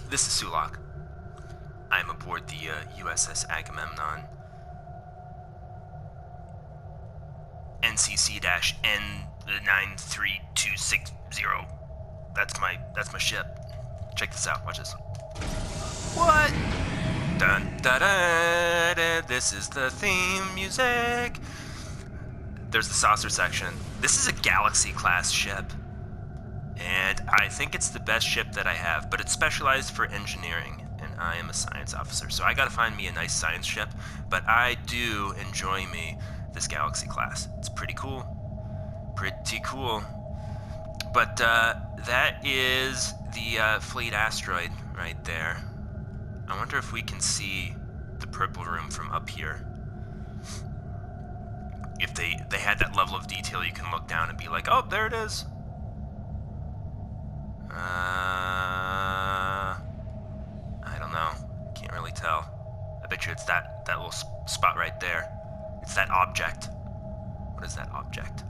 This is Sulak. I am aboard the USS Agamemnon. NCC-N93260. That's my ship. Check this out. Watch this. What? Dun da da da. This is the theme music. There's the saucer section. This is a Galaxy class ship. And I think it's the best ship that I have, but it's specialized for engineering, and I am a science officer, so I gotta find me a nice science ship, but I do enjoy me this Galaxy class. It's pretty cool. Pretty cool. But that is the Fleet asteroid right there. I wonder if we can see the purple room from up here. If they had that level of detail, you can look down and be like, oh, there it is. I don't know. Can't really tell. I bet you it's that little spot right there. It's that object. What is that object?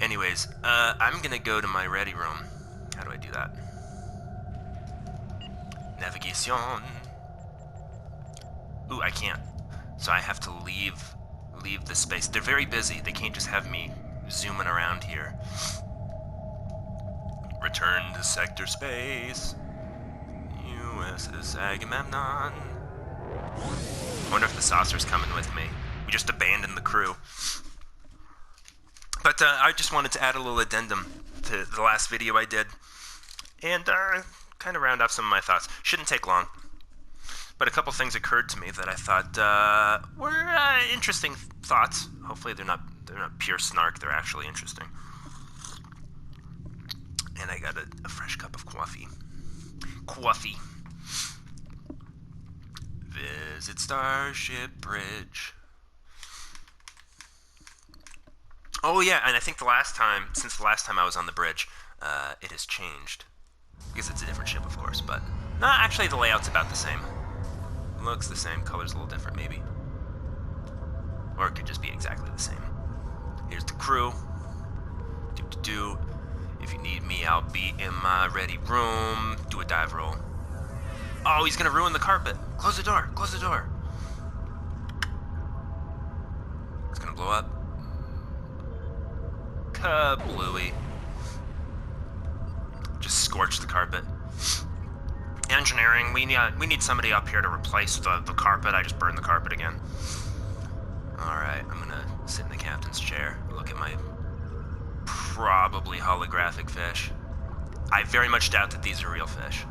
Anyways, I'm gonna go to my ready room. How do I do that? Navigation. Ooh, I can't. So I have to leave the space. They're very busy. They can't just have me zooming around here. Return to sector space. USS Agamemnon. Wonder if the saucer's coming with me. We just abandoned the crew. But I just wanted to add a little addendum to the last video I did. And kind of round off some of my thoughts. Shouldn't take long. But a couple things occurred to me that I thought were interesting thoughts. Hopefully they're not pure snark. They're actually interesting. And I got a fresh cup of coffee. Coffee. Visit Starship Bridge. Oh yeah, and I think since the last time I was on the bridge, it has changed. Because it's a different ship, of course, but... No, actually the layout's about the same. Looks the same, color's a little different, maybe. Or it could just be exactly the same. Here's the crew. Do. If you need me, I'll be in my ready room. Do a dive roll. Oh, he's gonna ruin the carpet. Close the door. Close the door. It's gonna blow up. Kablooey. Just scorch the carpet. Engineering, we need somebody up here to replace the carpet. I just burned the carpet again. Alright, I'm gonna sit in the captain's chair. Look at my probably holographic fish. I very much doubt that these are real fish.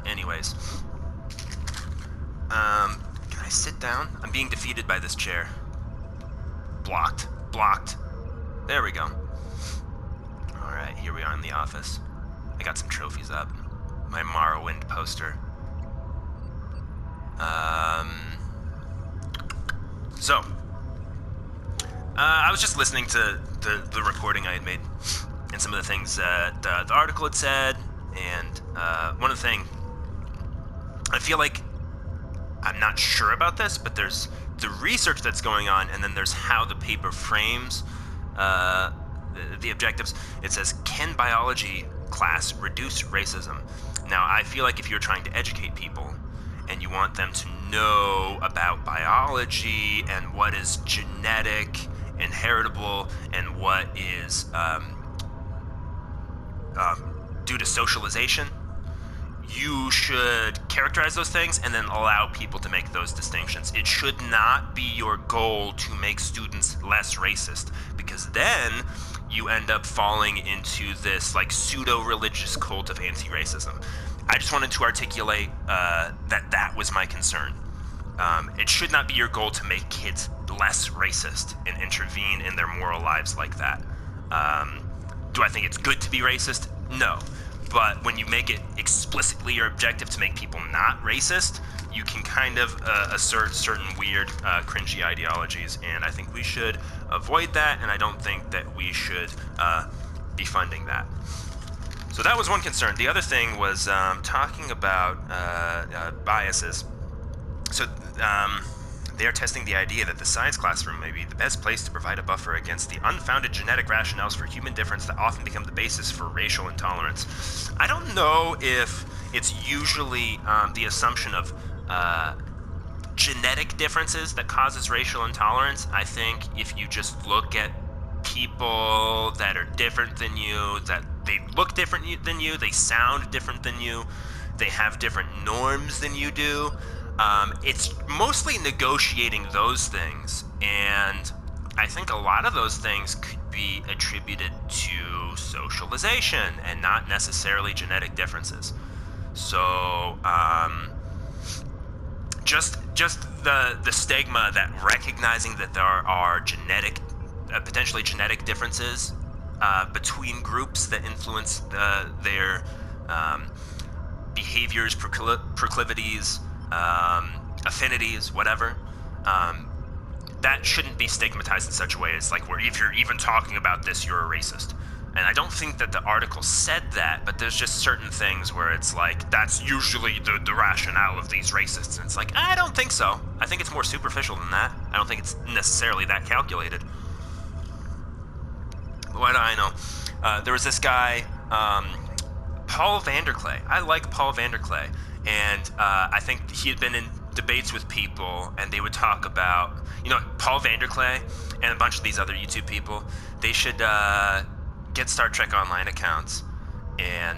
Anyways. Can I sit down? I'm being defeated by this chair. Blocked. Blocked. There we go. Alright, here we are in the office. I got some trophies up. My Morrowind poster. I was just listening to the recording I had made and some of the things that the article had said, and one of the things, I feel like I'm not sure about this, but there's the research that's going on, and then there's how the paper frames the objectives. It says, can biology class reduce racism? Now, I feel like if you're trying to educate people and you want them to know about biology and what is genetic and heritable and what is due to socialization, you should characterize those things and then allow people to make those distinctions. It should not be your goal to make students less racist, because then you end up falling into this like pseudo-religious cult of anti-racism. I just wanted to articulate that was my concern. It should not be your goal to make kids less racist and intervene in their moral lives like that. Do I think it's good to be racist? No. But when you make it explicitly your objective to make people not racist, you can kind of assert certain weird, cringy ideologies, and I think we should avoid that, and I don't think that we should be funding that. So that was one concern. The other thing was talking about biases. So They are testing the idea that the science classroom may be the best place to provide a buffer against the unfounded genetic rationales for human difference that often become the basis for racial intolerance. I don't know if it's usually the assumption of genetic differences that causes racial intolerance. I think if you just look at people that are different than you, that they look different than you, they sound different than you, they have different norms than you do, it's mostly negotiating those things. And I think a lot of those things could be attributed to socialization and not necessarily genetic differences. So, just the stigma that recognizing that there are potentially genetic differences between groups that influence their behaviors, proclivities, affinities, whatever. That shouldn't be stigmatized in such a way as like where if you're even talking about this, you're a racist. And I don't think that the article said that, but there's just certain things where it's like, that's usually the rationale of these racists. And it's like, I don't think so. I think it's more superficial than that. I don't think it's necessarily that calculated. But what do I know? There was this guy, Paul Vanderklay. I like Paul Vanderklay. And I think he had been in debates with people, and they would talk about, Paul Vanderklay and a bunch of these other YouTube people, they should get Star Trek Online accounts and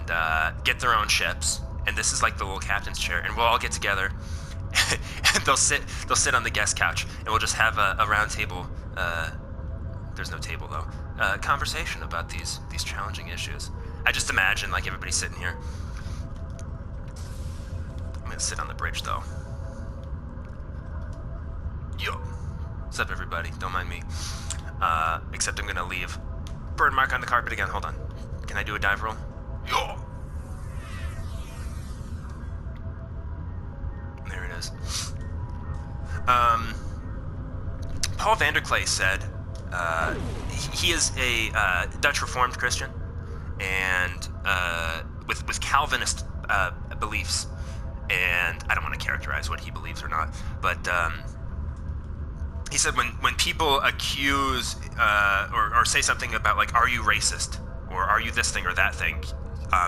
get their own ships, and this is like the little captain's chair, and we'll all get together and they'll sit on the guest couch, and we'll just have a round table, there's no table though, conversation about these challenging issues. I just imagine like everybody sitting here. I'm gonna sit on the bridge though. Yo, what's up everybody? Don't mind me. Except I'm gonna leave burn mark on the carpet again. Hold on. Can I do a dive roll? Yo! There it is. Paul Vanderklay said he is a Dutch Reformed Christian and with Calvinist beliefs, and I don't want to characterize what he believes or not, but he said when people accuse or say something about like, are you racist, or are you this thing or that thing,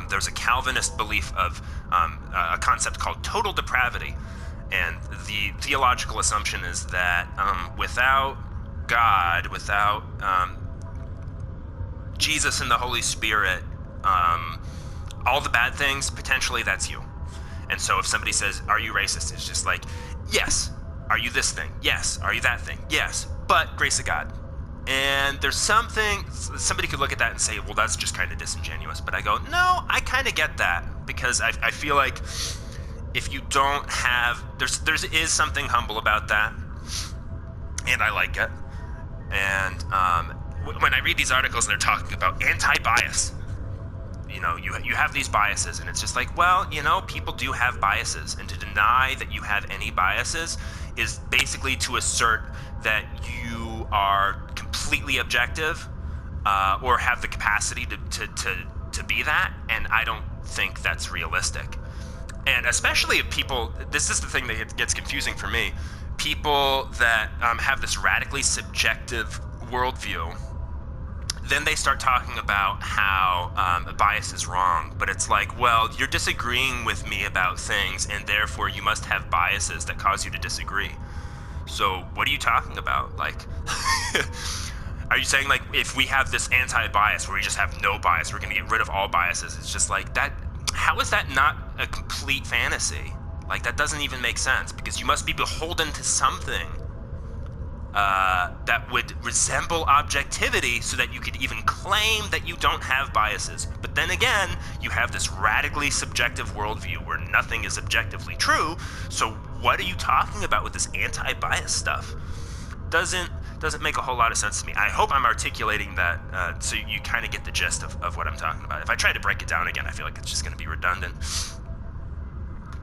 there's a Calvinist belief of a concept called total depravity, and the theological assumption is that without God, without Jesus and the Holy Spirit, all the bad things, potentially that's you. And so if somebody says, are you racist? It's just like, yes. Are you this thing? Yes. Are you that thing? Yes. But grace of God. And there's something, somebody could look at that and say, well, that's just kind of disingenuous. But I go, no, I kind of get that, because I feel like if you don't have, there is something humble about that, and I like it. And when I read these articles and they're talking about anti-bias, you have these biases, and it's just like, well, people do have biases, and to deny that you have any biases is basically to assert that you are completely objective or have the capacity to be that, and I don't think that's realistic. And especially if people, this is the thing that gets confusing for me, people that have this radically subjective worldview, then they start talking about how bias is wrong. But it's like, well, you're disagreeing with me about things, and therefore you must have biases that cause you to disagree. So what are you talking about? Like, are you saying like if we have this anti-bias where we just have no bias, we're going to get rid of all biases? It's just like that. How is that not a complete fantasy? Like, that doesn't even make sense, because you must be beholden to something that would resemble objectivity so that you could even claim that you don't have biases. But then again, you have this radically subjective worldview where nothing is objectively true, so what are you talking about with this anti-bias stuff? Doesn't make a whole lot of sense to me. I hope I'm articulating that so you kind of get the gist of what I'm talking about. If I try to break it down again, I feel like it's just going to be redundant.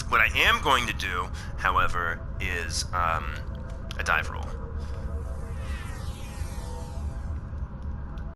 What I am going to do, however, is a dive roll.